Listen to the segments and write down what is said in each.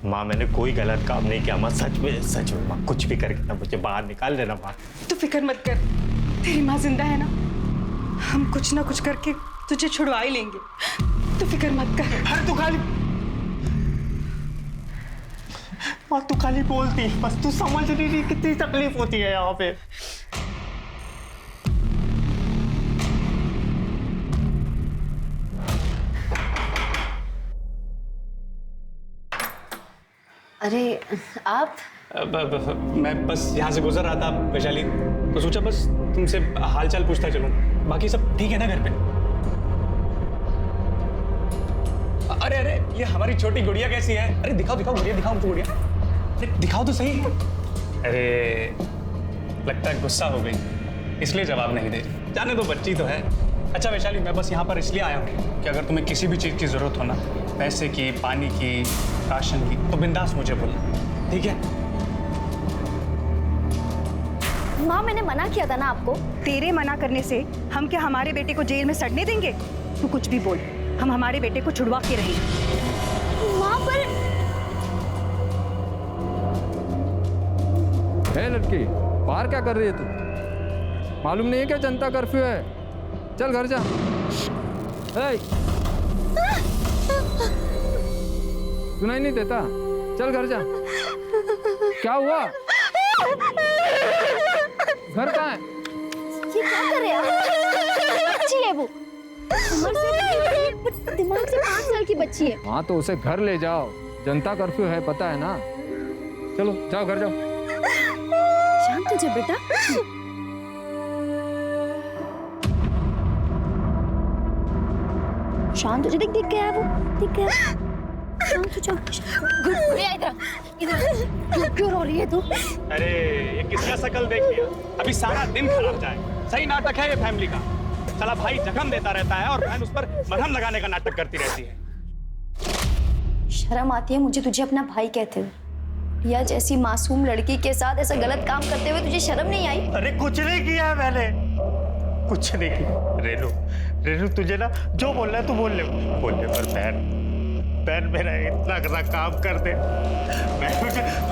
माँ मैंने कोई गलत काम नहीं किया माँ, सच में माँ, कुछ भी करके ना मुझे बाहर निकाल देना माँ। तू फिक्र मत कर, तेरी माँ जिंदा है ना, हम कुछ ना कुछ करके तुझे छुड़वा ही लेंगे, तू फिक्र मत कर। अरे तू खाली माँ, तू खाली बोलती, बस तू समझ नहीं रही कितनी तकलीफ होती है यहाँ पे। अरे आप? मैं बस यहाँ से गुजर रहा था वैशाली, तो सोचा बस तुमसे हालचाल पूछता चलूं। बाकी सब ठीक है ना घर पे? अरे अरे ये हमारी छोटी गुड़िया कैसी है? अरे दिखाओ दिखाओ गुड़िया, दिखाओ मुझे गुड़िया, अरे दिखाओ तो सही। अरे लगता है गुस्सा हो गई इसलिए जवाब नहीं दे रही। जाने दो, बच्ची तो है। अच्छा वैशाली, मैं बस यहाँ पर इसलिए आया हूँ कि अगर तुम्हें किसी भी चीज़ की ज़रूरत हो ना, पैसे की, पानी की, राशन की, तो बिंदास मुझे बोलना, ठीक है? माँ मैंने मना किया था ना आपको। तेरे मना करने से हम क्या हमारे बेटे को जेल में सड़ने देंगे? तू कुछ भी बोल, हम हमारे बेटे को छुड़वा के रहेंगे। माँ पर है लड़की, बाहर क्या कर रही है तू? मालूम नहीं है क्या जनता कर्फ्यू है? चल घर जा। सुनाई नहीं देता? चल घर जा। क्या हुआ? घर कहाँ है? ये क्या कर रहे हैं आप? बच्ची है वो, उम्र से दिमाग से 5 साल की बच्ची है। हाँ तो उसे घर ले जाओ, जनता कर्फ्यू है पता है ना। चलो जाओ घर जाओ। शांत हो जा बेटा। शांत हो जा, दिख गया वो, दिख गया। शांत हो जा। गुड़िया इधर इधर, क्यों रो रही है तू? अरे ये किसका शकल देख लिया? अभी सारा दिन खराब जाए। सही नाटक है ये फैमिली का। साला भाई जख्म देता रहता है और बहन उस पर मरहम लगाने का नाटक करती रहती है। शर्म आती है मुझे तुझे अपना भाई कहते हुए। या जैसी मासूम लड़की के साथ ऐसा गलत काम करते हुए तुझे शर्म नहीं आई? अरे कुछ नहीं किया है मैंने, कुछ नहीं किया। रेनू रेनू तुझे ना जो बोलना है तू बोल ले पर बहन मेरा इतना बड़ा काम कर दे,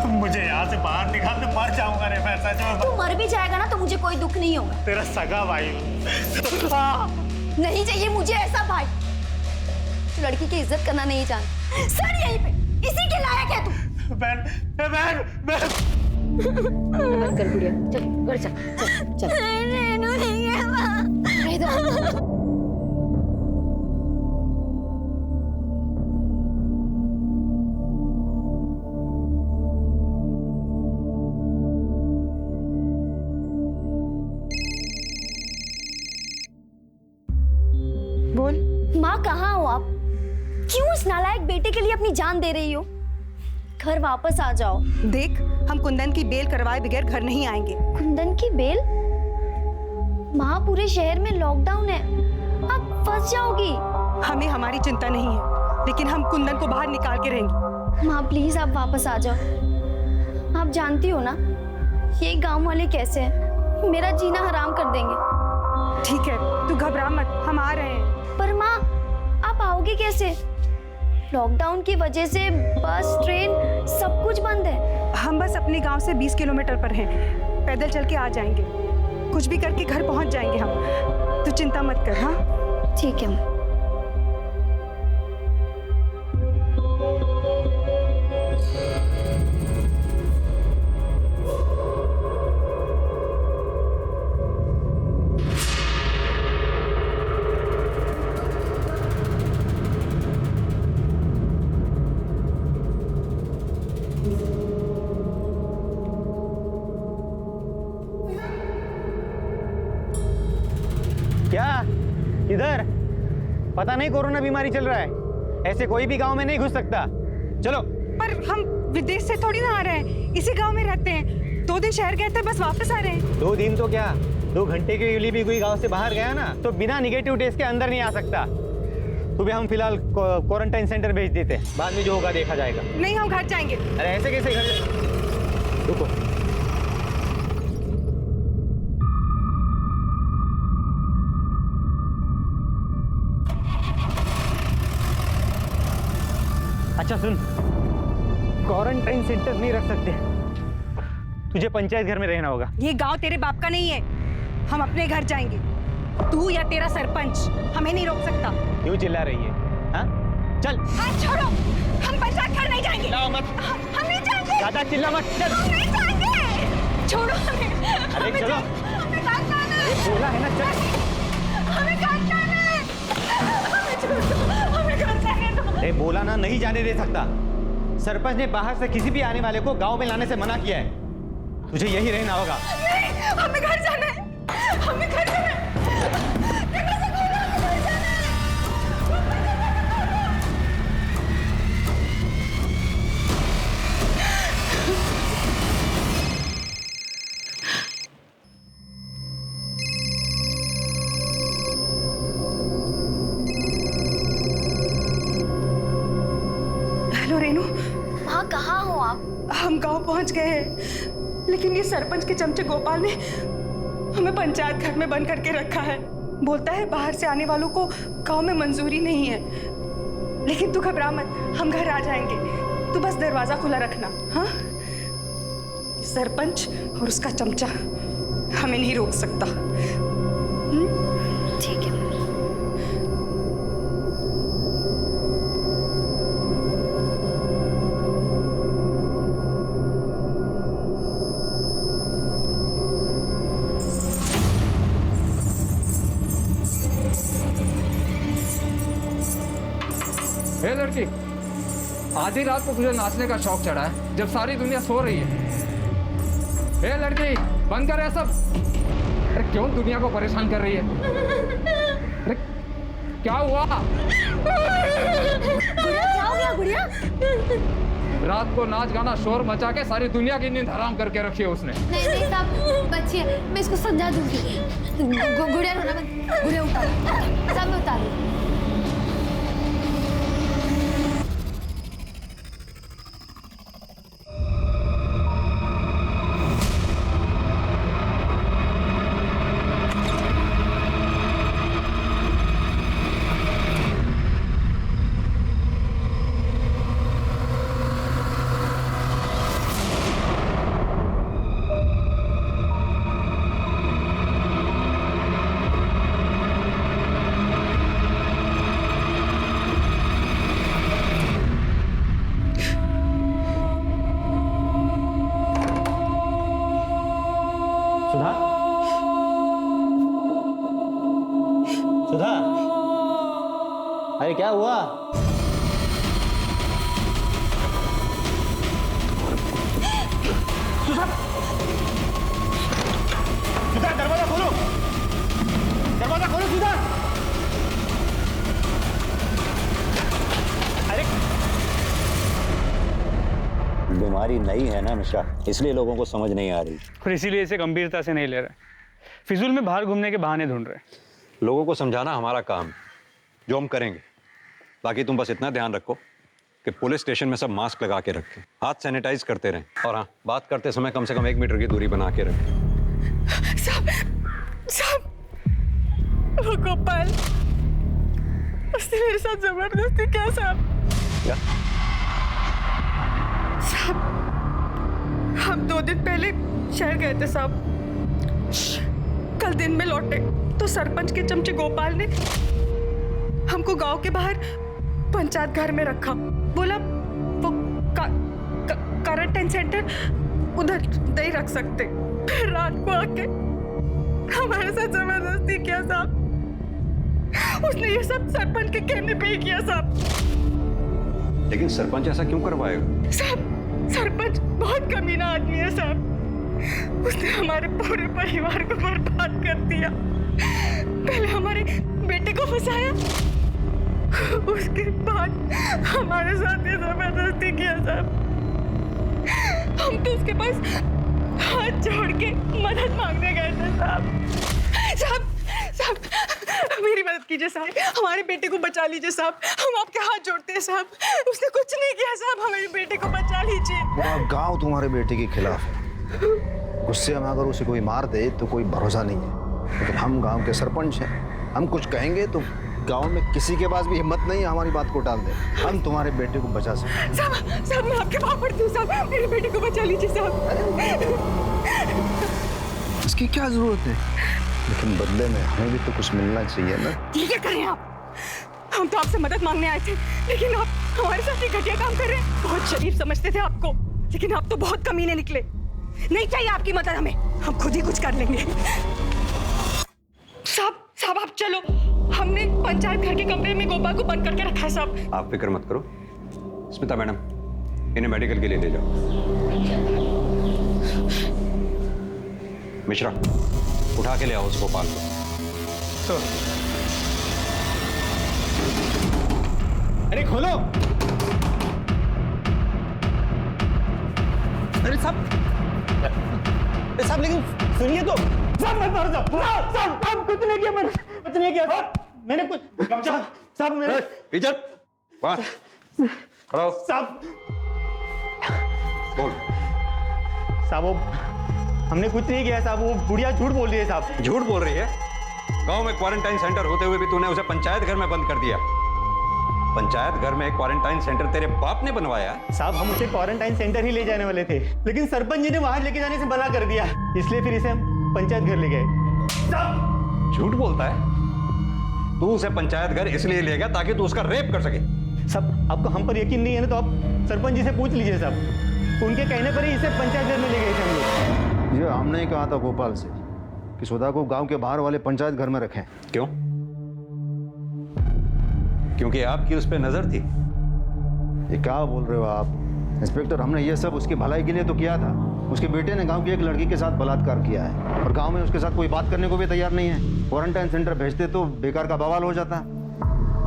मुझे यहाँ से बाहर निकाल दे, मर जाऊंगा रे मैं सच में। तू मर भी जाएगा ना तो मुझे कोई दुख नहीं होगा। तेरा सगा भाई नहीं चाहिए मुझे ऐसा भाई। तू लड़की की इज्जत करना नहीं जानता। सर यहीं पे, इसी के लायक है तू। बहन बंद कर गुड़िया, चल घर चल चल। रेनू नहीं है वहाँ। इधर बोल। माँ कहाँ हो आप? क्यों इस नालायक बेटे के लिए अपनी जान दे रही हो? घर वापस आ जाओ। देख, हम कुंदन की बेल करवाए बगैर घर नहीं आएंगे। कुंदन की बेल? माँ पूरे शहर में लॉकडाउन है, आप फंस जाओगी। हमें हमारी चिंता नहीं है, लेकिन हम कुंदन को बाहर निकाल के रहेंगे। माँ प्लीज आप वापस आ जाओ। आप जानती हो ना ये गांव वाले कैसे हैं, मेरा जीना हराम कर देंगे। ठीक है, तू घबरा मत, हम आ रहे हैं। पर माँ आप आओगे कैसे? लॉकडाउन की वजह से बस, ट्रेन सब कुछ बंद है। हम बस अपने गांव से 20 किलोमीटर पर हैं, पैदल चल के आ जाएंगे। कुछ भी करके घर पहुंच जाएंगे हम, तू चिंता मत कर। हाँ ठीक है। क्या इधर पता नहीं कोरोना बीमारी चल रहा है, ऐसे कोई भी गांव में नहीं घुस सकता। चलो। पर हम विदेश से थोड़ी ना आ रहे हैं, इसी गांव में रहते हैं। 2 दिन शहर गए थे, बस वापस आ रहे हैं। 2 दिन तो क्या, 2 घंटे के लिए भी कोई गांव से बाहर गया ना तो बिना निगेटिव टेस्ट के अंदर नहीं आ सकता। तुम्हें हम फिलहाल क्वारंटाइन सेंटर भेज देते हैं, बाद में जो होगा देखा जाएगा। नहीं, हम घर जाएंगे। अरे ऐसे कैसे घर? रुको। अच्छा सुन, क्वारंटाइन सेंटर नहीं रख सकते, तुझे पंचायत घर में रहना होगा। ये गांव तेरे बाप का नहीं है, हम अपने घर जाएंगे। तू या तेरा सरपंच हमें नहीं रोक सकता। क्यों चिल्ला रही है? हाँ? चल। हाथ छोड़ो, हम पंचायत घर नहीं जाएंगे। चिल्लाओ मत। हम नहीं जाएंगे। ज्यादा चिल्ला मत, चल। हम नहीं जाएंगे। छोड़ो हमें। अरे चलो। हमें कहाँ जाना है? बोला है ना, चल। हमें कहाँ जाना है? हमें छोड़ो, हमें कहाँ जाने दो। अरे बोला ना, नहीं जाने दे सकता। सरपंच ने बाहर से किसी भी आने वाले को गांव में लाने से मना किया है। तुझे यही रहना होगा। नहीं, हमें घर जाना है। हमें घर जाना है। हेलो रेनू, माँ कहाँ हो आप? हम गांव पहुंच गए हैं, लेकिन ये सरपंच के चमचे गोपाल ने हमें पंचायत घर में बंद करके रखा है। बोलता है बाहर से आने वालों को गांव में मंजूरी नहीं है। लेकिन तू घबरा मत, हम घर आ जाएंगे। तू बस दरवाजा खुला रखना। हाँ, सरपंच और उसका चमचा हमें नहीं रोक सकता। ठीक है। हे लड़की, आधी रात को तुझे नाचने का शौक चढ़ा है जब सारी दुनिया सो रही है। हे लड़की, बंद कर ये सब। अरे क्यों दुनिया को परेशान कर रही है? अरे क्या हुआ? गुड़िया क्या हो गया गुड़िया? रात को नाच गाना शोर मचा के सारी दुनिया की नींद हराम करके रखी है उसने। नहीं नहीं साहब, बच्ची है, मैं इसको समझा दूंगी। गुड़िया रोना मत, गुड़िया उतार, सब में उतार। सुधा, सुधा, अरे क्या हुआ? सुधा, दरवाजा खोलो, दरवाजा खोलो सुधा। अरे बीमारी नई है ना मिश्रा, इसलिए लोगों को समझ नहीं आ रही और इसीलिए इसे गंभीरता से नहीं ले रहे, फिजूल में बाहर घूमने के बहाने ढूंढ रहे। लोगों को समझाना हमारा काम, जो हम करेंगे। बाकी तुम बस इतना ध्यान रखो कि पुलिस स्टेशन में सब मास्क लगा के रखें, हाथ सैनिटाइज करते रहें, और हाँ, बात करते समय कम से कम 1 मीटर की दूरी बना के रखें। साहब, वो गोपाल, उसने मेरे साथ जबरदस्ती किया साहब। क्या? साहब, हम 2 दिन पहले शहर गए थे साहब। कल दिन में लौटे तो सरपंच के चमचे गोपाल ने हमको गांव के बाहर पंचायत घर में रखा। बोला वो क्वारंटाइन सेंटर उधर नहीं रख सकते। फिर रात को आके हमारे साथ जबरदस्ती किया साहब। उसने ये सब सरपंच के कहने पे ही किया साहब। लेकिन सरपंच ऐसा क्यों करवाएगा? साहब, सरपंच बहुत कमीना आदमी है साहब। उसने हमारे पूरे परिवार को बर्बाद कर दिया। पहले हमारे बेटे को फंसाया, उसके बाद हमारे साथ ये जबरदस्ती किया साहब। हम तो उसके पास हाथ जोड़ के मदद मांगने गए थे साहब। साहब, साहब, मेरी मदद कीजिए साहब, हमारे बेटे को बचा लीजिए साहब। हम आपके हाथ जोड़ते हैं साहब। उसने कुछ नहीं किया साहब, हमारे बेटे को बचा लीजिए। पूरा गांव तुम्हारे बेटे के खिलाफ है। गुस्से में अगर उसे कोई मार दे तो कोई भरोसा नहीं है, लेकिन हम गांव के सरपंच हैं, हम कुछ कहेंगे तो गांव में किसी के पास भी हिम्मत नहीं है हमारी बात को टाल दे। हम तुम्हारे बेटे को बचा सकते साहब मैं आपके पाँव पड़ती हूँ साहब, मेरे बेटे को बचा लीजिए साहब। हैं। इसकी क्या जरूरत है? लेकिन बदले में हमें भी तो कुछ मिलना चाहिए ना। ये क्या कर रहे हैं आप? हम तो आपसे मदद मांगने आए थे, लेकिन आप हमारे साथ ये घटिया काम कर रहे हैं। बहुत शरीफ समझते थे आपको, लेकिन आप तो बहुत कमीने निकले। नहीं चाहिए आपकी मदद हमें, हम खुद ही कुछ कर लेंगे। साहब आप चलो, हमने पंचायत घर के कमरे में गोपाल को बंद करके रखा है साहब। आप फिक्र मत करो। स्मिता मैडम, इन्हें मेडिकल के लिए ले जाओ। मिश्रा, उठा के ले आओ उस गोपाल को। अरे खोलो। अरे साहब लेकिन सुनिए तो। साहब मैं मर जाऊं। साहब कुछ नहीं किया, मैंने कुछ नहीं किया साहब, मैंने कुछ साहब मैंने इधर वाह खड़ा हो। साहब बोल। साहब वो हमने कुछ नहीं किया साहब, वो बुढ़िया झूठ बोल रही है साहब। झूठ बोल रही है? गांव में क्वारंटाइन सेंटर होते हुए भी तूने उसे पंचायत घर में बंद कर दिया। पंचायत घर में क्वारंटाइन सेंटर तेरे बाप ने बनवाया? साहब हम उसे क्वारंटाइन सेंटर ही ले जाने वाले थे, लेकिन सरपंच जी ने वहां लेके जाने से मना कर दिया, इसलिए फिर इसे हम पंचायत घर ले गए। साहब झूठ बोलता है? तू उसे पंचायत घर इसलिए ले गया ताकि तू उसका रेप कर सके? साहब आपको हम पर यकीन नहीं है ना, तो आप सरपंच जी से पूछ लीजिए साहब, उनके कहने पर ही इसे पंचायत घर में ले गए थे हम लोग। ये हमने ही कहा था गोपाल से कि सुधा को गांव के बाहर वाले पंचायत घर में रखें। क्यों? क्योंकि आपकी उस पर नजर थी। ये क्या बोल रहे हो आप इंस्पेक्टर? हमने ये सब उसकी भलाई के लिए तो किया था। उसके बेटे ने गांव की एक लड़की के साथ बलात्कार किया है और गांव में उसके साथ कोई बात करने को भी तैयार नहीं है। क्वारंटाइन सेंटर भेजते तो बेकार का बवाल हो जाता,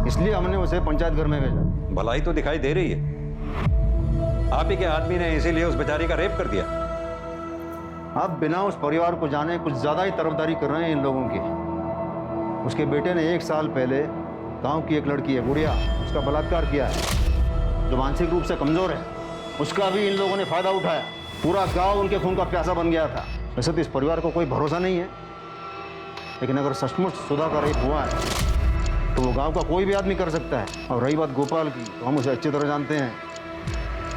इसलिए हमने उसे पंचायत घर में भेजा। भलाई तो दिखाई दे रही है। आप ही के आदमी ने इसीलिए उस बेचारी का रेप कर दिया। आप बिना उस परिवार को जाने कुछ ज्यादा ही तरफदारी कर रहे हैं इन लोगों की। उसके बेटे ने 1 साल पहले गांव की एक लड़की है गुड़िया, उसका बलात्कार किया है, जो मानसिक रूप से कमजोर है। उसका भी इन लोगों ने फायदा उठाया। पूरा गांव उनके खून का प्यासा बन गया था। वैसे तो इस परिवार को कोई भरोसा नहीं है, लेकिन अगर सचमुच सुधा का रेप हुआ है तो वो गांव का कोई भी आदमी कर सकता है। और रही बात गोपाल की, तो हम उसे अच्छी तरह जानते हैं,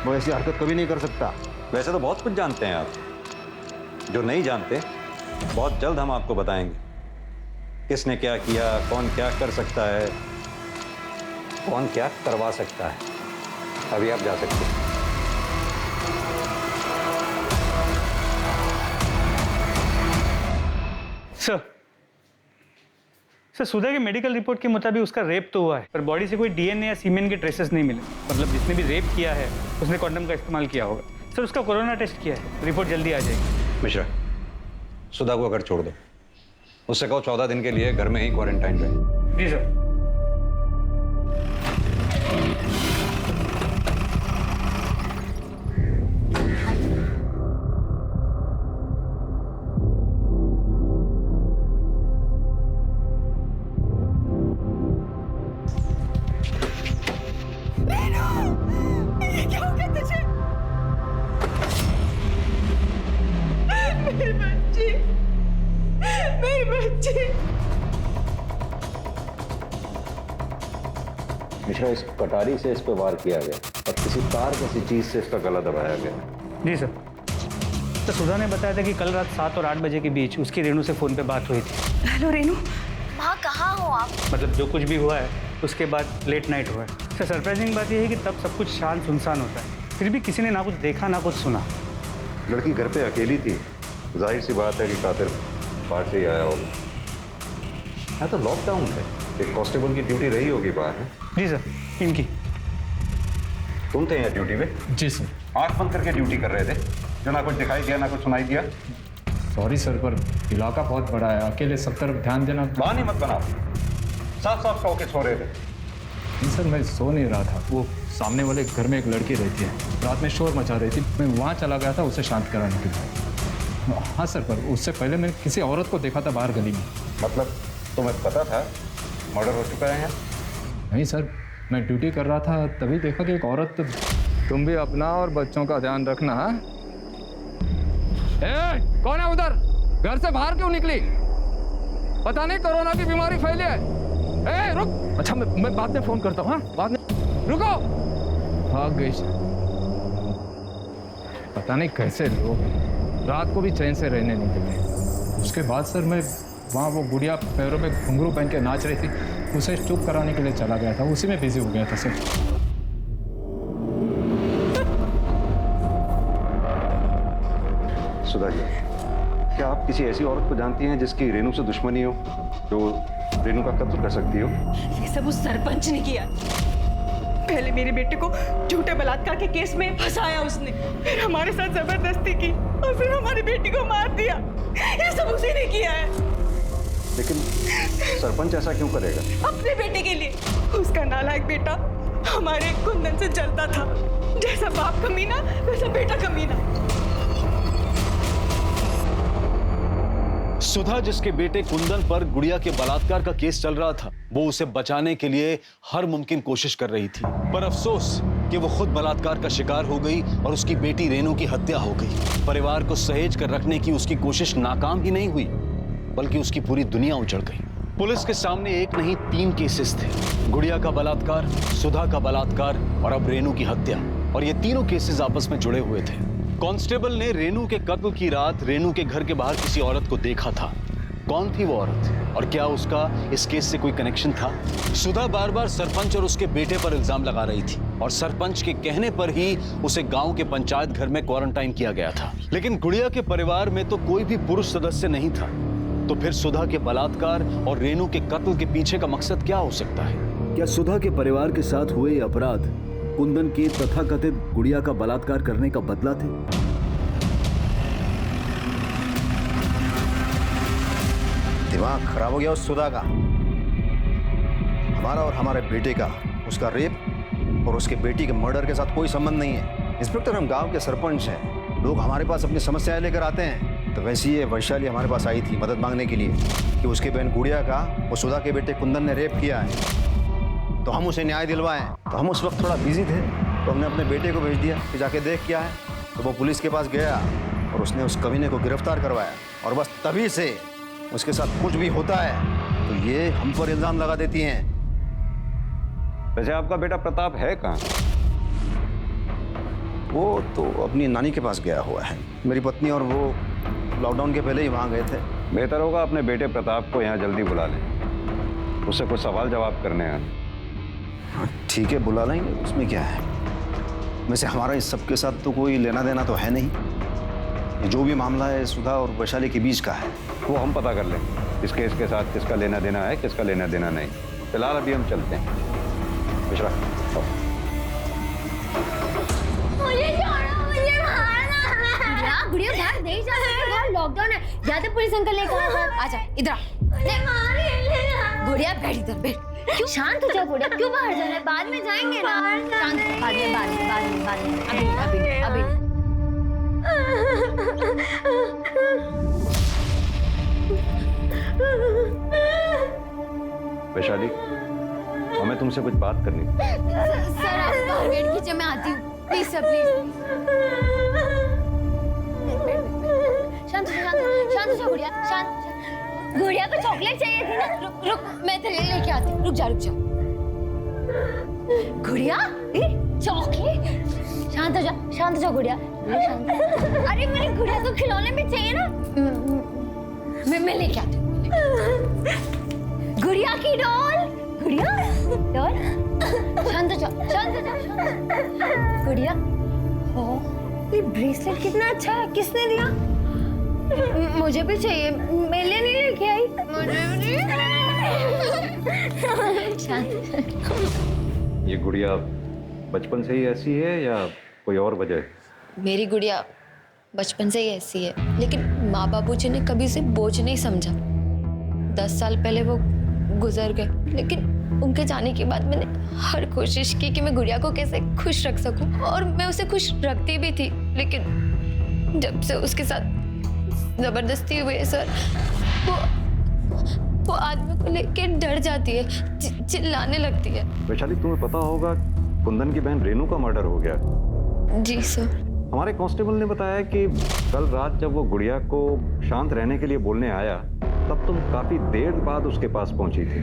वो ऐसी हरकत कभी नहीं कर सकता। वैसे तो बहुत कुछ जानते हैं आप, जो नहीं जानते बहुत जल्द हम आपको बताएंगे। किसने क्या किया, कौन क्या कर सकता है, कौन क्या करवा सकता है। अभी आप जा सकते हैं। सर सुधा के मेडिकल रिपोर्ट के मुताबिक उसका रेप तो हुआ है, पर बॉडी से कोई डीएनए या सीमेन के ट्रेसेस नहीं मिले। मतलब जिसने भी रेप किया है उसने कॉन्डम का इस्तेमाल किया होगा। सर उसका कोरोना टेस्ट किया है, रिपोर्ट जल्दी आ जाएगी। मिश्रा, सुधा को अगर छोड़ दो, उससे कहो 14 दिन के लिए घर में ही क्वारंटाइन रहे। जी सर। ये क्या हो गया तुझे? मेरी बच्ची, मेरी बच्ची। मिश्रा, इस कटारी से इस पे वार किया गया और किसी तार किसी चीज से इसका गला दबाया गया। जी सर। तो सुधा ने बताया था कि कल रात 7 और 8 बजे के बीच उसकी रेणु से फ़ोन पे बात हुई थी। हेलो रेणु। माँ कहाँ हो आप? मतलब जो कुछ भी हुआ है उसके बाद लेट नाइट हुआ है। सर सरप्राइजिंग बात यह है कि तब सब कुछ शांत सुनसान होता है, फिर भी किसी ने ना कुछ देखा ना कुछ सुना। लड़की घर पे अकेली थी, जाहिर सी बात है कि कातिल बाहर से ही आया होगा। यहाँ तो लॉकडाउन है, एक कांस्टेबल की ड्यूटी रही होगी बाहर। जी सर, इनकी। तुम थे यहाँ ड्यूटी पे? जी सर। आंख बंद करके ड्यूटी कर रहे थे, जो ना कुछ दिखाई दिया ना कुछ सुनाई दिया। सॉरी सर, पर इलाका बहुत बड़ा है, अकेले सब तरफ ध्यान देना। बहाने मत बनाओ, साफ साफ कहो के सो रहे थे। नहीं सर, मैं सो नहीं रहा था। वो सामने वाले घर में एक लड़की रहती है, रात में शोर मचा रही थी, मैं वहाँ चला गया था उसे शांत कराने के लिए। हाँ सर, पर उससे पहले मैंने किसी औरत को देखा था बाहर गली में। मतलब तुम्हें पता था मर्डर हो चुका है यहाँ? नहीं सर, मैं ड्यूटी कर रहा था, तभी देखा कि एक औरत। तुम भी अपना और बच्चों का ध्यान रखना। कौन है उधर? घर से बाहर क्यों निकली? पता नहीं कोरोना की बीमारी फैली है। ए रुक, अच्छा मैं बाद में फोन करता हूँ। हाँ बाद में, रुको। भाग गई। पता नहीं कैसे लोग रात को भी चैन से रहने नहीं देते। उसके बाद सर मैं वहाँ वो गुड़िया पैरों में घुंघरू पहन के नाच रही थी, उसे चुप कराने के लिए चला गया था, उसी में बिजी हो गया था सर। सुधा जी, क्या आप किसी ऐसी औरत को जानती हैं जिसकी रेनू से दुश्मनी हो, जो रेनू का कत्ल कर सकती हो? ये सब उस सरपंच ने किया। पहले मेरे बेटे को झूठे बलात्कार के केस में फंसाया उसने, फिर हमारे साथ जबरदस्ती की और फिर हमारी बेटी को मार दिया। ये सब उसी ने किया है। लेकिन सरपंच ऐसा क्यों करेगा? अपने बेटे के लिए। उसका नालायक बेटा हमारे कुंदन से जलता था। जैसा बाप कमीना वैसा बेटा कमीना। सुधा जिसके बेटे कुंदन पर गुड़िया के बलात्कार का केस चल रहा था, वो उसे बचाने के लिए हर मुमकिन कोशिश कर रही थी, पर अफसोस कि वो खुद बलात्कार का शिकार हो गई और उसकी बेटी रेनू की हत्या हो गई। परिवार को सहेज कर रखने की उसकी कोशिश नाकाम ही नहीं हुई, बल्कि उसकी पूरी दुनिया उजड़ गई। पुलिस के सामने एक नहीं 3 केसेस थे, गुड़िया का बलात्कार, सुधा का बलात्कार और अब रेनू की हत्या, और ये तीनों केसेस आपस में जुड़े हुए थे। कांस्टेबल ने रेनू के कत्ल की रात रेनू के घर के बाहर किसी औरत को देखा था। कौन थी वो औरत और क्या उसका इस केस से कोई कनेक्शन था? सुधा बार बार सरपंच और उसके बेटे पर इल्जाम लगा रही थी और सरपंच के कहने पर ही उसे गांव के पंचायत घर में क्वारंटाइन किया गया था। लेकिन गुड़िया के परिवार में तो कोई भी पुरुष सदस्य नहीं था, तो फिर सुधा के बलात्कार और रेनू के कत्ल के पीछे का मकसद क्या हो सकता है? क्या सुधा के परिवार के साथ हुए अपराध कुंदन के तथाकथित गुड़िया का बलात्कार करने का बदला थे? दिमाग खराब हो गया उस सुधा का। हमारा और हमारे बेटे का उसका रेप और उसके बेटी के मर्डर के साथ कोई संबंध नहीं है। इंस्पेक्टर, हम गांव के सरपंच हैं, लोग हमारे पास अपनी समस्याएं लेकर आते हैं। तो वैसे ही वैशाली हमारे पास आई थी मदद मांगने के लिए कि उसके बहन गुड़िया का वो सुधा के बेटे कुंदन ने रेप किया है, तो हम उसे न्याय दिलवाएं। तो हम उस वक्त थोड़ा बिजी थे, तो हमने अपने बेटे को भेज दिया कि जाके देख क्या है। तो वो पुलिस के पास गया और उसने उस कमीने को गिरफ्तार करवाया, और बस तभी से उसके साथ कुछ भी होता है तो ये हम पर इल्जाम लगा देती हैं। वैसे आपका बेटा प्रताप है कहाँ? वो तो अपनी नानी के पास गया हुआ है। मेरी पत्नी और वो लॉकडाउन के पहले ही वहाँ गए थे। बेहतर होगा अपने बेटे प्रताप को यहाँ जल्दी बुला लें, उससे कुछ सवाल जवाब करने हैं। ठीक है, बुला लेंगे, उसमें क्या है। वैसे हमारा इस सब के साथ तो कोई लेना देना तो है नहीं। ये जो भी मामला है सुधा और वैशाली के बीच का है, वो हम पता कर लेंगे इस केस के साथ किसका लेना देना है, किसका लेना देना नहीं। फिलहाल अभी हम चलते हैं। मिश्रा, मुझे छोड़ो, मुझे मारना। गुड़िया बाहर नहीं जा सकती, बाहर लॉकडाउन है। जाते पुलिस अंकल लेकर आजा इधर आ। गुड़िया बैठ इधर बैठ। क्यों शांत हो जा गुड़िया, क्यों बाहर जाना है? बाद में जाएंगे ना। शांत, बाद में अभी। वैशाली, हमें तुमसे कुछ बात करनी थी। सर आप बाहर वेट कीजिए, मैं आती हूँ। Please sir, please. शांत हो जा गुड़िया, शांत। गुड़िया को चॉकलेट चाहिए थी ना। रुक, मैं तेरे लिए लेके आती हूँ। रुक जा। गुड़िया, चॉकलेट। शांत हो जा गुड़िया, शांत। अरे मेरी गुड़िया को खिलौने भी चाहिए ना। मैं लेके आती हूँ। गुड़िया की डॉल। शांत हो जा। गुड़िया, ये ब्रेसलेट कितना अच्छा है, किसने दिया? मुझे भी चाहिए, मैं नहीं लेके आई। मुझे शांत। ये गुड़िया बचपन से ही ऐसी है या कोई और वजह है? मेरी गुड़िया बचपन से ही ऐसी है, लेकिन माँ बाबूजी ने कभी उसे बोझ नहीं समझा। 10 साल पहले वो गुजर गए, लेकिन उनके जाने के बाद मैंने हर कोशिश की कि मैं गुड़िया को कैसे खुश रख सकूं, और मैं उसे खुश रखती भी थी। लेकिन जब से उसके साथ जबरदस्ती हुई है सर, वो आदमी को लेके डर जाती है, चिल्लाने लगती है। वैशाली, तुम्हें पता होगा कुंदन की बहन रेनू का मर्डर हो गया। जी सर। हमारे कांस्टेबल ने बताया कि कल रात जब वो गुड़िया को शांत रहने के लिए बोलने आया, तब तुम काफी देर बाद उसके पास पहुंची थी।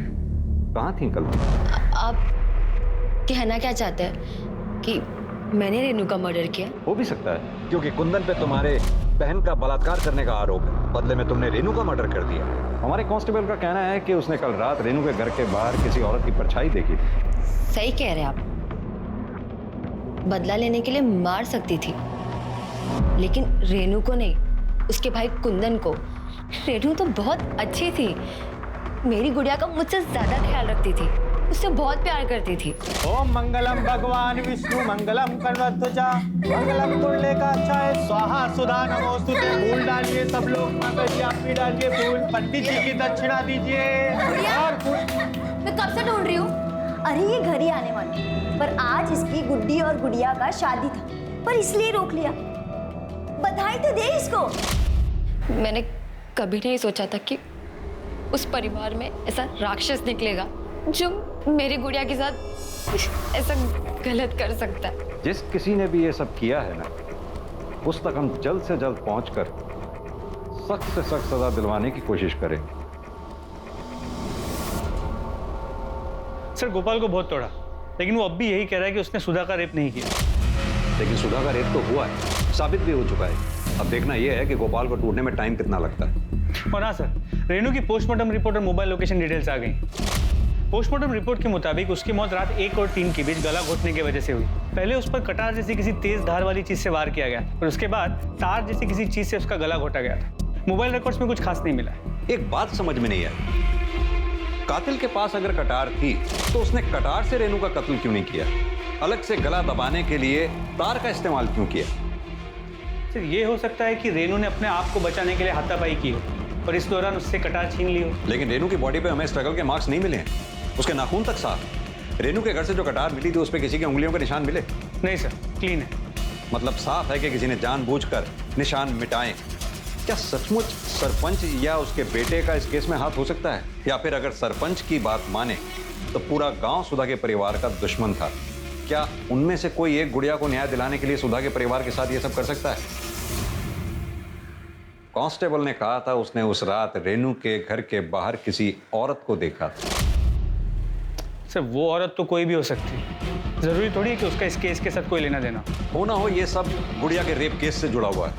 कहाँ थी कल? आप कहना क्या चाहते हैं कि मैंने रेनू का मर्डर किया? हो भी सकता है, क्योंकि कुंदन पे तुम्हारे बहन का बलात्कार करने का आरोप है। बदले में तुमने रेनू का मर्डर कर दिया। हमारे कांस्टेबल का कहना है कि उसने कल रात रेनू के घर के बाहर किसी औरत की परछाई देखी थी। सही कह रहे हैं आप। बदला लेने के लिए मार सकती थी, लेकिन रेनू को नहीं, उसके भाई कुंदन को। रेनू तो बहुत अच्छी थी, मेरी गुड़िया का मुझसे ज्यादा ख्याल रखती थी, उससे बहुत प्यार करती थी। ओम मंगलम भगवान विष्णु मंगलम कन्वध्वजा मंगलम तुल्यकाक्षाय स्वाहा सुधा नमोस्तुते। फूल डालिए सब लोग, माता जी आप भी डालिए फूल। पंडित जी की दक्षिणा दीजिए। और मैं कब से ढूंढ रही हूँ। अरे ये घर ही आने वाली, पर आज इसकी गुड्डी और गुड़िया का शादी था, पर इसलिए रोक लिया। बधाई तो दे इसको। मैंने कभी नहीं सोचा था कि उस परिवार में ऐसा राक्षस निकलेगा जो मेरी गुड़िया के साथ ऐसा गलत कर सकता है। जिस किसी ने भी ये सब किया है ना, उस तक हम जल्द से जल्द पहुंचकर सख्त से सख्त सजा दिलवाने की कोशिश करें। सर गोपाल को बहुत तोड़ा, लेकिन वो अब भी यही कह रहा है कि उसने सुधा का रेप नहीं किया। लेकिन सुधा का रेप तो हुआ है, साबित भी हो चुका है। अब देखना यह है कि गोपाल को ढूंढने में टाइम कितना लगता है। और हाँ सर, रेनू की पोस्टमार्टम रिपोर्ट और मोबाइल लोकेशन डिटेल्स आ गई। पोस्टमार्टम रिपोर्ट के मुताबिक उसकी मौत रात 1 और 3 के बीच गला घोटने की वजह से हुई। पहले उस पर कटार जैसी किसी तेज धार वाली चीज से वार किया गया और उसके बाद तार जैसी किसी चीज से उसका गला घोटा गया था। मोबाइल रिकॉर्ड्स में कुछ खास नहीं मिला। एक बात समझ में नहीं आई, कातिल के पास अगर कटार थी तो उसने कटार से रेनू का कत्ल क्यों नहीं किया? अलग से गला दबाने के लिए तार का इस्तेमाल क्यों किया? सर ये हो सकता है कि रेनू ने अपने आप को बचाने के लिए हाथापाई की हो और इस दौरान उससे कटार छीन ली हो। लेकिन रेनू की बॉडी पे हमें स्ट्रगल के मार्क्स नहीं मिले हैं, उसके नाखून तक साफ। रेनू के घर से जो कटार मिली थी उस पर किसी की उंगलियों के निशान मिले? नहीं सर, क्लीन है। मतलब साफ है कि किसी ने जानबूझकर निशान मिटाए। क्या सचमुच सरपंच या उसके बेटे का इस केस में हाथ हो सकता है? या फिर अगर सरपंच की बात माने तो पूरा गांव सुधा के परिवार का दुश्मन था। क्या उनमें से कोई एक गुड़िया को न्याय दिलाने के लिए सुधा के परिवार के साथ ये सब कर सकता है? कांस्टेबल ने कहा था उसने उस रात रेनू के घर के बाहर किसी औरत को देखा था। सर वो औरत तो कोई भी हो सकती है, जरूरी थोड़ी है कि उसका इस केस के साथ कोई लेना देना हो ना हो। ये सब गुड़िया के रेप केस से जुड़ा हुआ है।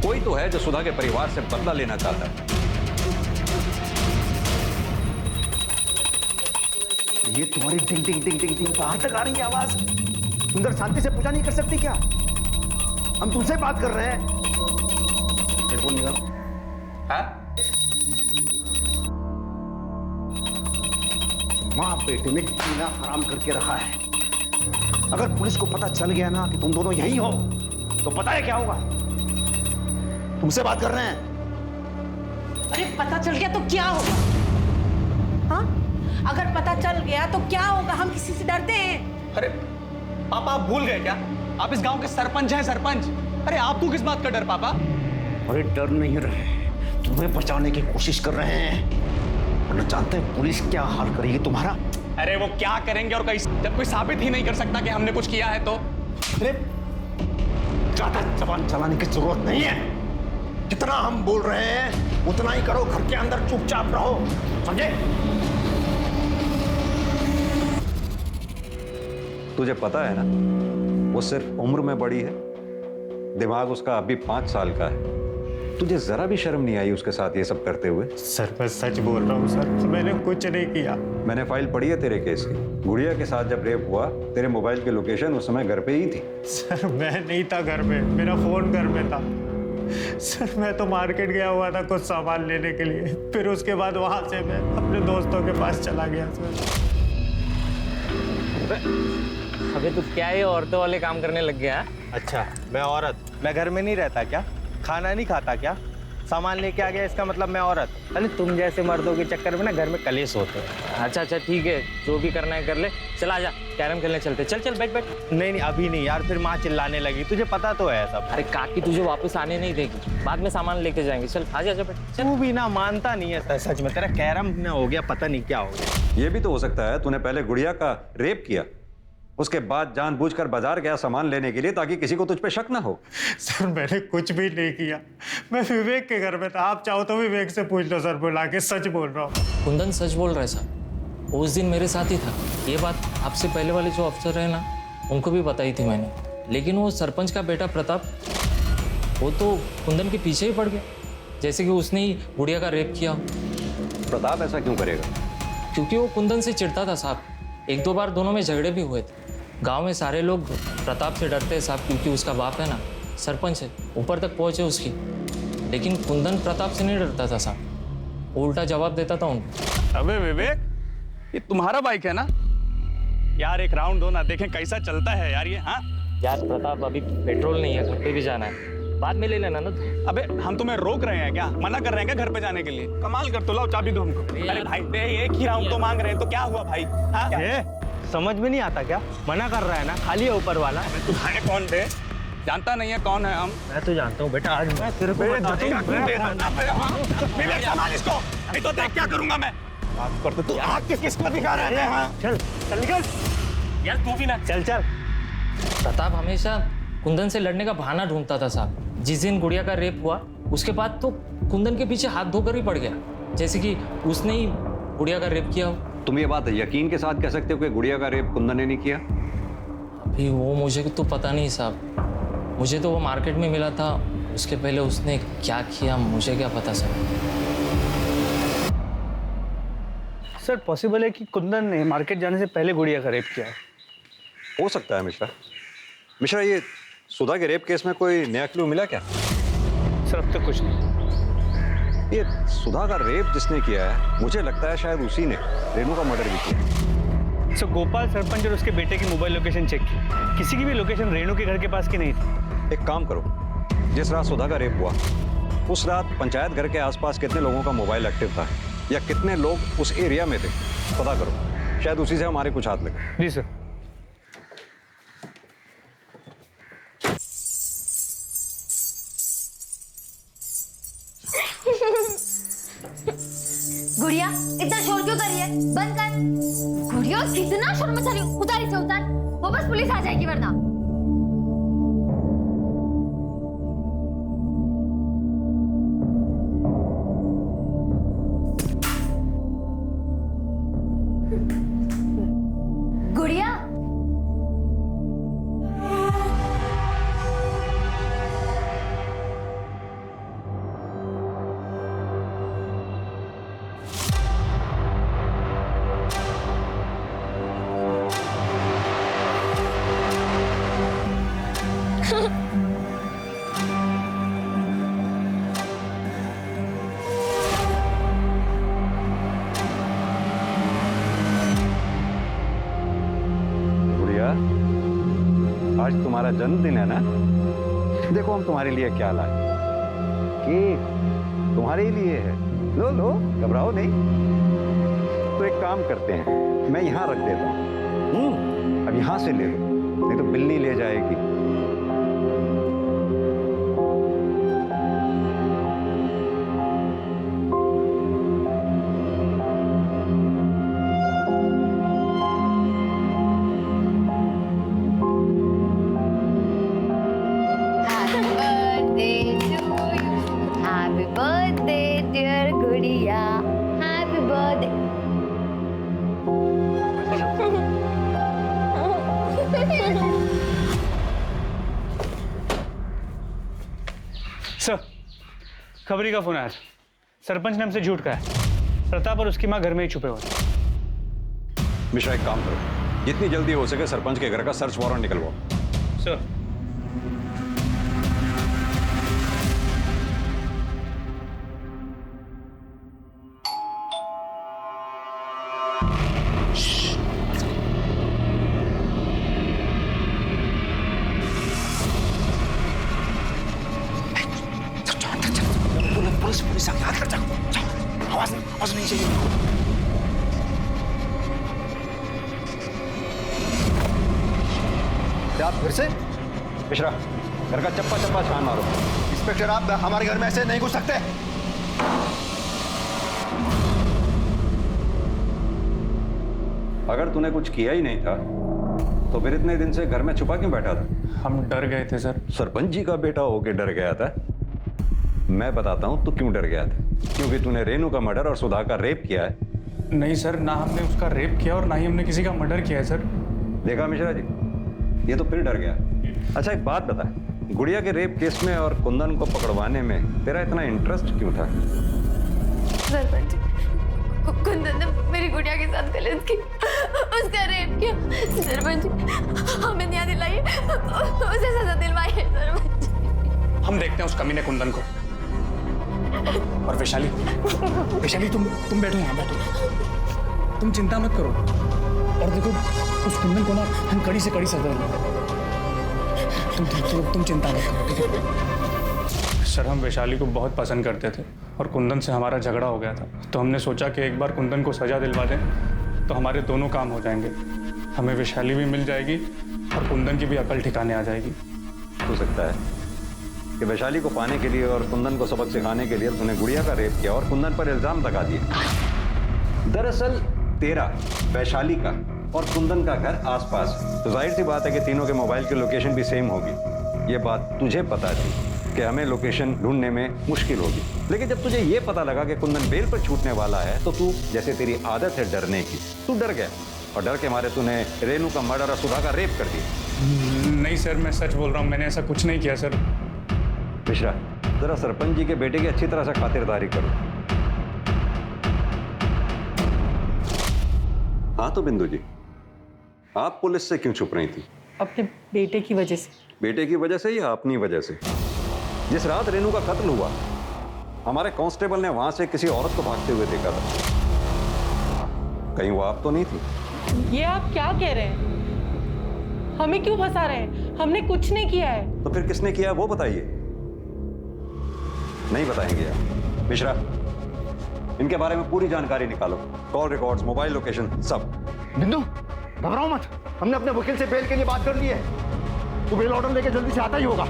कोई तो है जो सुधा के परिवार से बदला लेना चाहता है। ये तुम्हारी टिंग टिंग टिंग टिंग टिंग बाहर तक आ रही है आवाज। सुंदर शांति से पूजा नहीं कर सकती क्या? हम तुमसे बात कर रहे हैं। हेडफोन निकाल। माँ बेटे ने जीना हराम करके रखा है। अगर पुलिस को पता चल गया ना कि तुम दोनों यही हो तो पता है क्या होगा? तुमसे बात कर रहे हैं। अरे पता चल गया तो क्या होगा? हाँ, अगर पता चल गया तो क्या होगा? हम किसी से डरते हैं? अरे पापा आप भूल गए क्या? आप इस गांव के सरपंच हैं, सरपंच। अरे आपको किस बात का डर पापा? अरे डर नहीं रहे, तुम्हें बचाने की कोशिश कर रहे हैं। वरना जानते हैं पुलिस क्या हाल करेगी तुम्हारा? अरे वो क्या करेंगे और जब कोई साबित ही नहीं कर सकता कि हमने कुछ किया है तो? अरे ज्यादा जबान चलाने की जरूरत नहीं है। जितना हम बोल रहे हैं उतना ही करो। घर के अंदर चुपचाप रहो, समझे? तुझे पता है ना, वो सिर्फ उम्र में बड़ी है, दिमाग उसका अभी 5 साल का है। तुझे जरा भी शर्म नहीं आई उसके साथ ये सब करते हुए? सर मैं सच बोल रहा हूँ सर, मैंने कुछ नहीं किया। मैंने फाइल पढ़ी है तेरे केस की। गुड़िया के साथ जब रेप हुआ तेरे मोबाइल की लोकेशन उस समय घर पे ही थी। सर मैं नहीं था घर में, मेरा फोन घर में था। सर मैं तो मार्केट गया हुआ था कुछ सामान लेने के लिए, फिर उसके बाद वहां से मैं अपने दोस्तों के पास चला गया। अबे तू क्या ये औरतों वाले काम करने लग गया? अच्छा मैं औरत, मैं घर में नहीं रहता क्या? खाना नहीं खाता क्या? सामान लेके आ गया इसका मतलब मैं औरत? अरे तुम जैसे मर्दों के चक्कर में ना घर में कलेश होते हैं। अच्छा अच्छा ठीक है, जो भी करना है कर ले। चल आजा, कैरम खेलने चलते। चल चल बैठ बैठ। नहीं नहीं अभी नहीं यार, फिर माँ चिल्लाने लगी, तुझे पता तो है सब। अरे काकी तुझे वापस आने नहीं देगी, बाद में सामान लेके जाएंगे। चल आजा आजा बैठ। तू भी ना मानता नहीं है सच में, तेरा कैरम ना हो गया, पता नहीं क्या हो गया। ये भी तो हो सकता है तूने पहले गुड़िया का रेप किया, उसके बाद जानबूझकर बाजार गया सामान लेने के लिए ताकि किसी को तुझ पे शक ना हो। सर मैंने कुछ भी नहीं किया, मैं विवेक के घर में था। आप चाहो तो विवेक से पूछ लो सर, बुला के। सच बोल रहा हूँ। कुंदन सच बोल रहा है सर। वो उस दिन मेरे साथ ही था। ये बात आपसे पहले वाले जो अफसर है ना, उनको भी बताई थी मैंने। लेकिन वो सरपंच का बेटा प्रताप, वो तो कुंदन के पीछे ही पड़ गया, जैसे कि उसने ही गुड़िया का रेप किया। प्रताप ऐसा क्यों करेगा? क्योंकि वो कुंदन से चिढ़ता था साहब। 1-2 बार दोनों में झगड़े भी हुए थे। गांव में सारे लोग प्रताप से डरते हैं साहब, क्योंकि उसका बाप है ना सरपंच है, ऊपर तक पहुंचे उसकी। लेकिन कुंदन प्रताप से नहीं डरता था साहब, वो उल्टा जवाब देता था उनको। अबे विवेक, ये तुम्हारा बाइक है ना यार? एक राउंड दो ना, देखें कैसा चलता है यार ये। हाँ यार प्रताप, अभी पेट्रोल नहीं है, घर पे भी जाना है, बाद में ले लेना ना। अबे हम तुम्हें रोक रहे हैं क्या? मना कर रहे हैं क्या घर पे जाने के लिए? कमाल कर, तो लाओ चाबी दो हमको। अरे भाई दे, एक ही राउंड तो मांग रहे हैं, तो क्या हुआ भाई? हाँ समझ में नहीं आता क्या? मना कर रहा है ना, खाली है ऊपर वाला। तू है कौन बे? जानता नहीं है कौन है हम? मैं तो जानता हूँ बेटा, आज मैं तेरे को इसको नहीं तो देख क्या करूंगा मैं। बात करते तू आग किस पर दिखा रहा है? हाँ चल चल निकल यार, तू भी ना चल चल। प्रताप हमेशा कुंदन से लड़ने का बहाना ढूंढता था साहब। जिस दिन गुड़िया का रेप हुआ उसके बाद तो कुंदन के पीछे हाथ धोकर ही पड़ गया, जैसे कि उसने ही गुड़िया का रेप किया हो। तुम ये बात यकीन के साथ कह सकते हो कि गुड़िया का रेप कुंदन ने नहीं किया? अभी वो मुझे तो पता नहीं साहब, मुझे तो वो मार्केट में मिला था। उसके पहले उसने क्या किया मुझे क्या पता सर। सर पॉसिबल है कि कुंदन ने मार्केट जाने से पहले गुड़िया का रेप किया है। हो सकता है मिश्रा। मिश्रा, ये सुधा के रेप केस में कोई नया क्लू मिला क्या? सर अब तक कुछ नहीं। ये सुधा का रेप जिसने किया है, मुझे लगता है शायद उसी ने रेनू का मर्डर भी किया। सर गोपाल सरपंच और उसके बेटे की मोबाइल लोकेशन चेक की, किसी की भी लोकेशन रेनू के घर के पास की नहीं थी। एक काम करो, जिस रात सुधा का रेप हुआ उस रात पंचायत घर के आसपास कितने लोगों का मोबाइल एक्टिव था या कितने लोग उस एरिया में थे, पता करो। शायद उसी से हमारे कुछ हाथ लगे। जी सर। गुड़िया इतना शोर क्यों कर रही है? बंद कर। गुड़िया कितना शोर मचा रही है? उतार इसे उतार, वो बस पुलिस आ जाएगी वरना। गुड़िया आज तुम्हारा जन्मदिन है ना? देखो हम तुम्हारे लिए क्या लाए। केक तुम्हारे ही लिए है, लो लो, घबराओ नहीं। तो एक काम करते हैं, मैं यहाँ रख देता हूँ, अब यहाँ से ले लो, नहीं तो बिल्ली ले जाएगी। सर खबरी का फोन आया था, सरपंच ने हमसे झूठ कहा है। प्रताप और उसकी माँ घर में ही छुपे हुए। मिश्रा एक काम करो, जितनी जल्दी हो सके सरपंच के घर का सर्च वारंट निकलवाओ। सर पुलिस आवाज नहीं चाहिए। क्या आप फिर से? मिश्रा घर का चप्पा चप्पा छान मारो। इंस्पेक्टर आप हमारे घर में ऐसे नहीं घुस सकते। अगर तूने कुछ किया ही नहीं था तो फिर इतने दिन से घर में छुपा क्यों बैठा था? हम डर गए थे सर। सरपंच जी का बेटा होके डर गया था? मैं बताता हूं तू क्यों डर गया था। क्योंकि तूने रेनू का मर्डर और सुधा का रेप किया है नहीं सर, ना हमने उसका रेप किया और ना ही हमने किसी का मर्डर किया है सर। देखा मिश्रा जी, ये तो फिर डर गया। अच्छा एक बात बता, गुड़िया के रेप केस में और कुंदन को पकड़वाने में तेरा इतना इंटरेस्ट क्यों था? सरपंच, कुंदन ने मेरी गुड़िया के साथ गलत की, उसका रेप किया। सरपंच, हमें न्याय दिलाइए, उसे सजा दिलवाइए सरपंच। हम देखते हैं उस कमीने कुंदन को। और वैशाली, वैशाली तुम बैठो यहाँ, बैठो, तुम चिंता मत करो। और देखो उस कुंदन को ना हम कड़ी से कड़ी सजा देंगे। तुम चिंता मत करो, ठीक है? सर, हम वैशाली को बहुत पसंद करते थे और कुंदन से हमारा झगड़ा हो गया था, तो हमने सोचा कि एक बार कुंदन को सजा दिलवा दें तो हमारे दोनों काम हो जाएंगे। हमें वैशाली भी मिल जाएगी और कुंदन की भी अकल ठिकाने आ जाएगी। हो सकता है कि वैशाली को पाने के लिए और कुंदन को सबक सिखाने के लिए तूने गुड़िया का रेप किया और कुंदन पर इल्जाम लगा दिया। दरअसल तेरा, वैशाली का और कुंदन का घर आसपास, तो जाहिर सी बात है कि तीनों के मोबाइल की लोकेशन भी सेम होगी। ये बात तुझे पता थी कि हमें लोकेशन ढूंढने में मुश्किल होगी, लेकिन जब तुझे ये पता लगा कि कुंदन बेल पर छूटने वाला है तो तू, जैसे तेरी आदत है डरने की, तू डर गया और डर के मारे तूने रेनू का मर्डर और सुधा का रेप कर दिया। नहीं सर, मैं सच बोल रहा हूँ, मैंने ऐसा कुछ नहीं किया सर। मिश्रा, जरा सरपंच जी के बेटे की अच्छी तरह से खातिरदारी करो। हाँ तो बिंदु जी, आप पुलिस से क्यों छुप रही थी? अपने बेटे की वजह से। बेटे की वजह से या अपनी वजह से? जिस रात रेनू का कत्ल हुआ, हमारे कांस्टेबल ने वहां से किसी औरत को भागते हुए देखा था। कहीं वो आप तो नहीं थी? ये आप क्या कह रहे हैं? हमें क्यों फंसा रहे हैं? हमने कुछ नहीं किया है। तो फिर किसने किया वो बताइए। नहीं बताएंगे आप? मिश्रा, इनके बारे में पूरी जानकारी निकालो, कॉल रिकॉर्ड्स, मोबाइल लोकेशन, सब। बिंदु, घबराओ मत, हमने अपने वकील से बेल के लिए बात कर ली है। वो बेल ऑर्डर लेके जल्दी से आता ही होगा।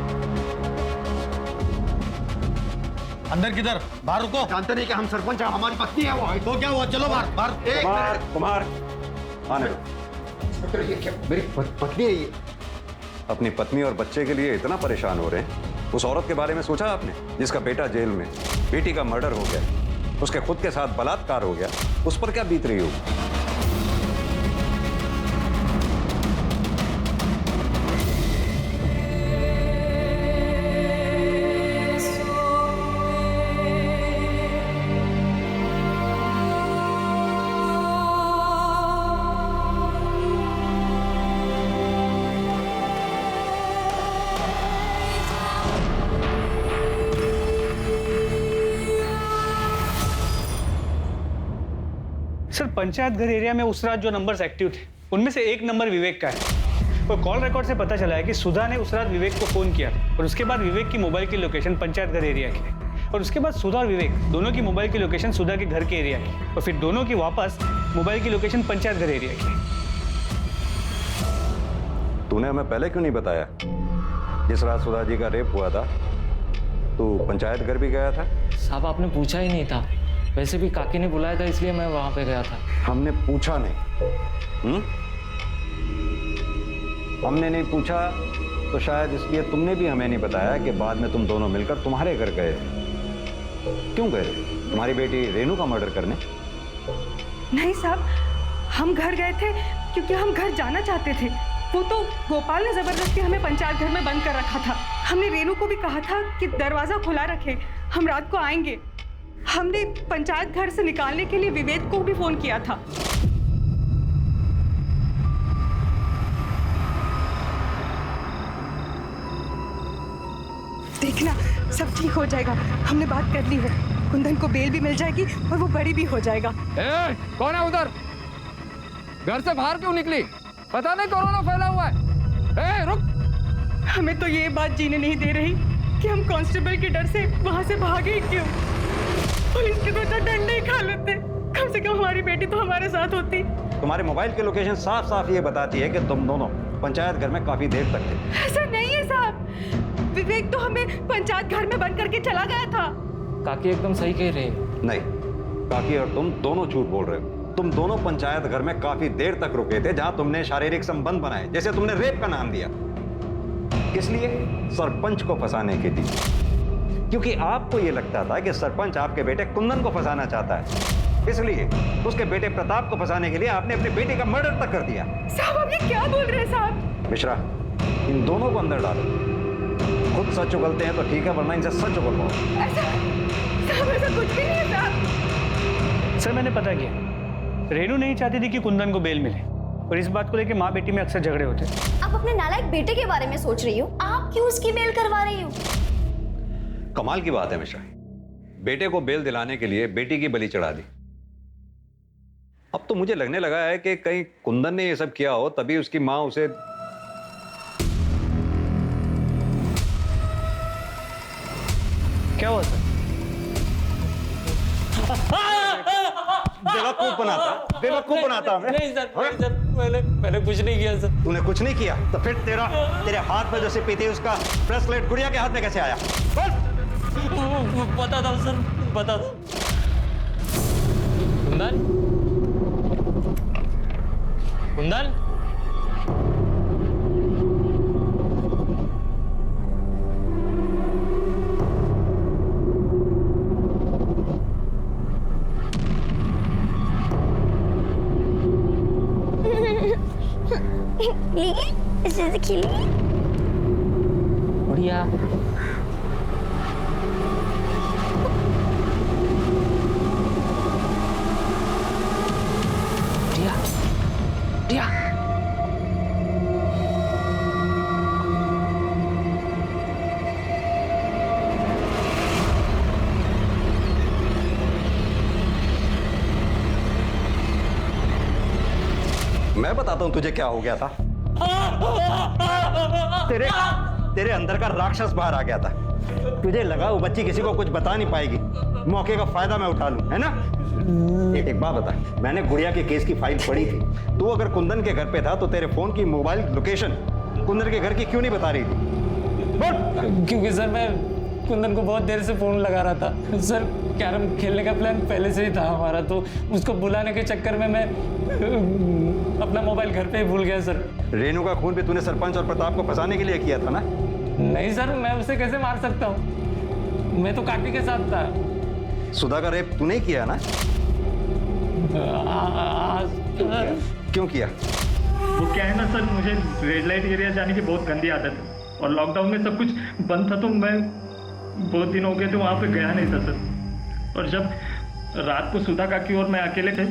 अंदर किधर? बाहर रुको। जानते नहीं कि हम सरपंच हैं, हमारी पत्नी है वो। तो क्या हुआ? चलो बाहर, बाहर। कुमार, आने दो। ये क्या, मेरी पत्नी है ये? अपनी पत्नी और बच्चे के लिए इतना परेशान हो रहे हैं? उस औरत के बारे में सोचा आपने जिसका बेटा जेल में, बेटी का मर्डर हो गया, उसके खुद के साथ बलात्कार हो गया, उस पर क्या बीत रही होगी? सर, पंचायत घर एरिया में उस रात जो नंबर्स एक्टिव थे उनमें से एक नंबर विवेक का है और कॉल रिकॉर्ड से पता चला है कि सुधा ने उस रात विवेक को फोन किया और उसके बाद विवेक की मोबाइल की लोकेशन पंचायत घर एरिया की है और उसके बाद सुधा और विवेक दोनों की मोबाइल की लोकेशन सुधा के घर के एरिया की और फिर दोनों की वापस मोबाइल की लोकेशन पंचायत घर एरिया की। तूने हमें पहले क्यों नहीं बताया? जिस रात सुधा जी का रेप हुआ था तू पंचायत घर भी गया था? साहब, आपने पूछा ही नहीं था। वैसे भी काकी ने बुलाया था इसलिए मैं वहां पे गया था। हमने पूछा नहीं। हमने नहीं पूछा तो शायद इसलिए तुमने भी हमें नहीं बताया कि बाद में तुम दोनों मिलकर तुम्हारे घर गए। क्यों गए? तुम्हारी बेटी रेनू का मर्डर करने? नहीं साहब, हम घर गए थे क्योंकि हम घर जाना चाहते थे। वो तो गोपाल ने जबरदस्ती हमें पंचायत घर में बंद कर रखा था। हमने रेनू को भी कहा था कि दरवाजा खुला रखे, हम रात को आएंगे। हमने पंचायत घर से निकालने के लिए विवेक को भी फोन किया था। देखना, सब ठीक हो जाएगा। हमने बात कर ली है, कुंदन को बेल भी मिल जाएगी और वो बड़ी भी हो जाएगा। कौन है उधर? घर से बाहर क्यों निकली? पता नहीं कोरोना फैला हुआ है। रुक। हमें तो ये बात जीने नहीं दे रही कि हम कांस्टेबल के डर से वहां से भागे क्यों। पुलिस के तो डंडे ही खा लेते, कम से कम हमारी बेटी तो हमारे साथ होती। तुम्हारे मोबाइल की लोकेशन साफ साफ ये बताती है कि तुम दोनों पंचायत घर में काफी देर तक थे। ऐसा नहीं है साहब, विवेक तो हमें पंचायत घर में बंद करके चला गया था। काकी एकदम सही कह रहे हैं। नहीं, काकी और तुम दोनों झूठ बोल रहे हो। तुम दोनों पंचायत घर में काफी देर तक रुके थे जहां तुमने शारीरिक संबंध बनाए, जैसे तुमने रेप का नाम दिया। किस लिए? सरपंच को फंसाने के लिए, क्योंकि आपको यह लगता था कि सरपंच आपके बेटे कुंदन को फंसाना चाहता है। इसलिए उसके बेटे प्रताप को फंसाने के लिए आपने अपने बेटे का मर्डर तक कर दिया। साहब आप ये क्या बोल रहे हैं साहब? मिश्रा, इन दोनों को अंदर डालो। खुद सच उगलते हैं तो ठीक है, वरना इनसे सच उगलवाओ। साहब ऐसा कुछ भी नहीं है साहब। सर मैंने पता किया, रेनू नहीं चाहती थी कि कुंदन को बेल मिले, और इस बात को लेकर माँ बेटी में अक्सर झगड़े होते हैं। आप अपने नालायक बेटे के बारे में सोच रही हो, आप क्यों उसकी बेल करवा रही हो? कमाल की बात है मिश्रा, बेटे को बेल दिलाने के लिए बेटी की बलि चढ़ा दी। अब तो मुझे लगने लगा है कि कहीं कुंदन ने ये सब किया हो, तभी उसकी माँ उसे क्या हुआ सर? बेवकूफ बनाता हमें। नहीं सर, मैंने कुछ नहीं किया सर। तूने कुछ नहीं किया तो फिर तेरे हाथ में जो सिप्पी थी उसका ब्रेसलेट गुड़िया के हाथ में कैसे आया? बता दो सर, बता दो। कुंदन, कुंदन, अच्छे से खेलिए। बढ़िया। मैं बताता हूं तुझे क्या हो गया था। तेरे अंदर का राक्षस बाहर आ गया था। तुझे लगा वो बच्ची किसी को कुछ बता नहीं पाएगी, मौके का फायदा मैं उठा लूं, है ना? एक बात बता, मैंने गुड़िया के केस की फाइल पढ़ी थी। तू अगर कुंदन के घर पे था तो तेरे फोन की मोबाइल लोकेशन कुंदन के घर की क्यों नहीं बता रही थी? बोल। क्योंकि सर मैं कुंदन को बहुत देर से फोन लगा रहा था सर। कैरम खेलने का प्लान पहले से ही था हमारा, तो उसको बुलाने के चक्कर में मैं अपना मोबाइल घर पे ही भूल गया सर। रेनू का खून भी तूने सरपंच और प्रताप को फंसाने के लिए किया था ना? नहीं सर, मैं उसे कैसे मार सकता हूँ? मैं तो काकी के साथ था। सुधा का रेप तूने किया ना? क्यों किया? वो क्या है ना सर, मुझे रेड लाइट एरिया जाने की बहुत गंदी आदत है, और लॉकडाउन में सब कुछ बंद था, तो मैं बहुत दिन हो गए तो वहाँ पे गया नहीं था सर। और जब रात को सुधा काकी और मैं अकेले थे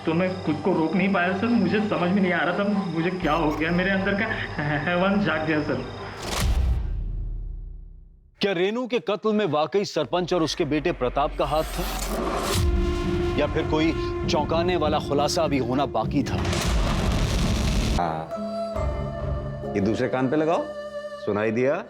तो मैं खुद को रोक नहीं पाया सर। मुझे समझ में नहीं आ रहा था मुझे क्या हो गया, मेरे अंदर का हैवान जाग गया सर। क्या रेनू के कत्ल में वाकई सरपंच और उसके बेटे प्रताप का हाथ था, या फिर कोई चौंकाने वाला खुलासा अभी होना बाकी था? ये दूसरे कान पे लगाओ, सुनाई दिया?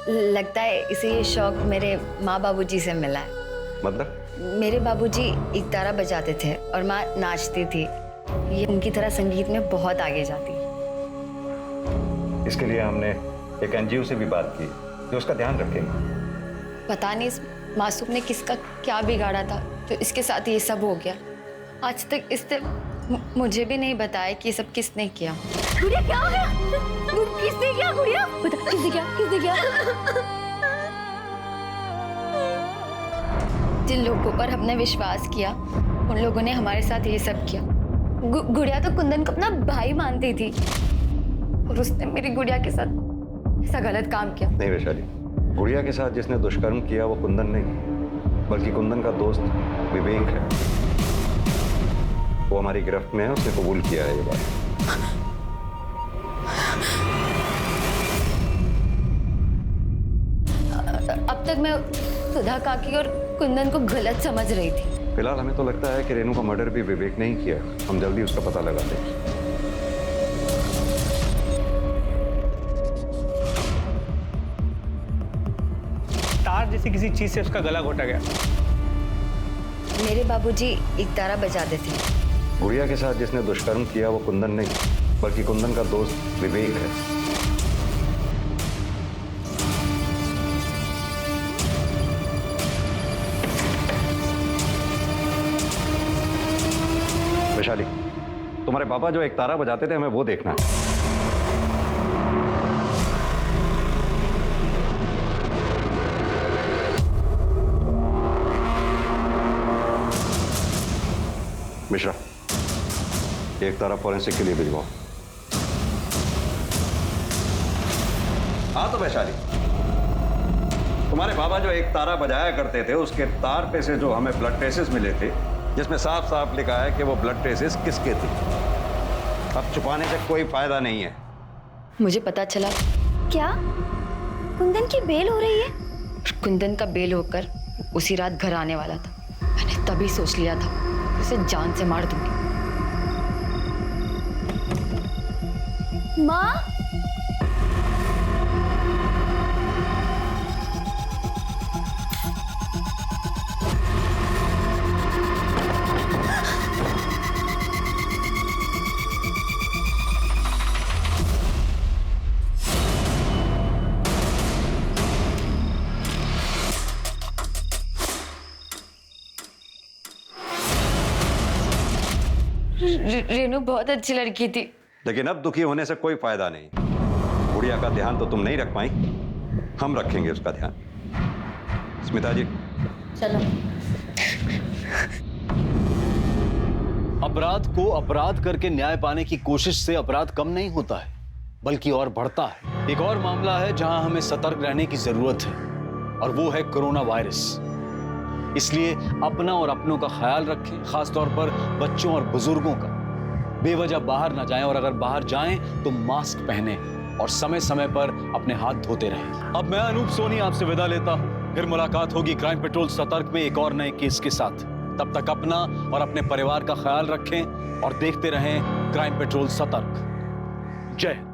लगता है इसे ये शौक मेरे माँ बाबूजी से मिला है। मतलब? मेरे बाबूजी इकतारा बजाते थे और माँ नाचती थी। ये उनकी तरह संगीत में बहुत आगे जाती। इसके लिए हमने एक एनजीओ से भी बात की जो उसका ध्यान रखेंगे। पता नहीं इस मासूम ने किसका क्या बिगाड़ा था तो इसके साथ ये सब हो गया। आज तक इसने मुझे भी नहीं बताया कि ये सब किसने किया। गुड़िया क्या हो गया? किसने किया गुड़िया? बता, किसने किया? किसने किया? जिन लोगों पर हमने विश्वास किया उन लोगों ने हमारे साथ ये सब किया। गुड़िया तो कुंदन को अपना भाई मानती थी और उसने मेरी गुड़िया के साथ ऐसा गलत काम किया। नहीं वैशाली, गुड़िया के साथ जिसने दुष्कर्म किया वो कुंदन नहीं, बल्कि कुंदन का दोस्त विवेक है। वो हमारी गिरफ्त में है, उसने कबूल किया है ये बात। अब तक मैं सुधा काकी और कुंदन को गलत समझ रही थी। फिलहाल हमें तो लगता है कि रेनू का मर्डर भी विवेक ने ही किया। हम जल्दी उसका पता लगाते हैं। तार जैसी किसी चीज से उसका गला घोटा गया। मेरे बाबूजी इकतारा बजाते थे। गुड़िया के साथ जिसने दुष्कर्म किया वो कुंदन नहीं, बल्कि कुंदन का दोस्त विवेक है। वैशाली, तुम्हारे पापा जो एक तारा बजाते थे हमें वो देखना है। मिश्रा, एक तारा फॉरेंसिक के लिए भिजवाओ। हाँ तो वैशाली, तुम्हारे बाबा जो एक तारा बजाया करते थे, उसके तार पे से जो हमें ब्लड ट्रेसेस मिले थे, जिसमें साफ साफ लिखा है कि वो ब्लड ट्रेसेस किसके थे। अब छुपाने से कोई फायदा नहीं है। मुझे पता चला क्या कुंदन की बेल हो रही है? कुंदन का बेल होकर उसी रात घर आने वाला था। मैंने तभी सोच लिया था उसे जान से मार दूंगी। माँ, रेनू बहुत अच्छी लड़की थी। लेकिन अब दुखी होने से कोई फायदा नहीं। गुड़िया का ध्यान तो तुम नहीं रख पाई, हम रखेंगे उसका ध्यान। स्मिता जी चलो। अपराध को अपराध करके न्याय पाने की कोशिश से अपराध कम नहीं होता है, बल्कि और बढ़ता है। एक और मामला है जहां हमें सतर्क रहने की जरूरत है, और वो है कोरोना वायरस। इसलिए अपना और अपनों का ख्याल रखें, खासतौर पर बच्चों और बुजुर्गों का। बेवजह बाहर ना जाएं, और अगर बाहर जाएं तो मास्क पहने और समय समय पर अपने हाथ धोते रहें। अब मैं अनूप सोनी आपसे विदा लेता हूं। फिर मुलाकात होगी क्राइम पेट्रोल सतर्क में एक और नए केस के साथ। तब तक अपना और अपने परिवार का ख्याल रखें और देखते रहें क्राइम पेट्रोल सतर्क। जय हिंद।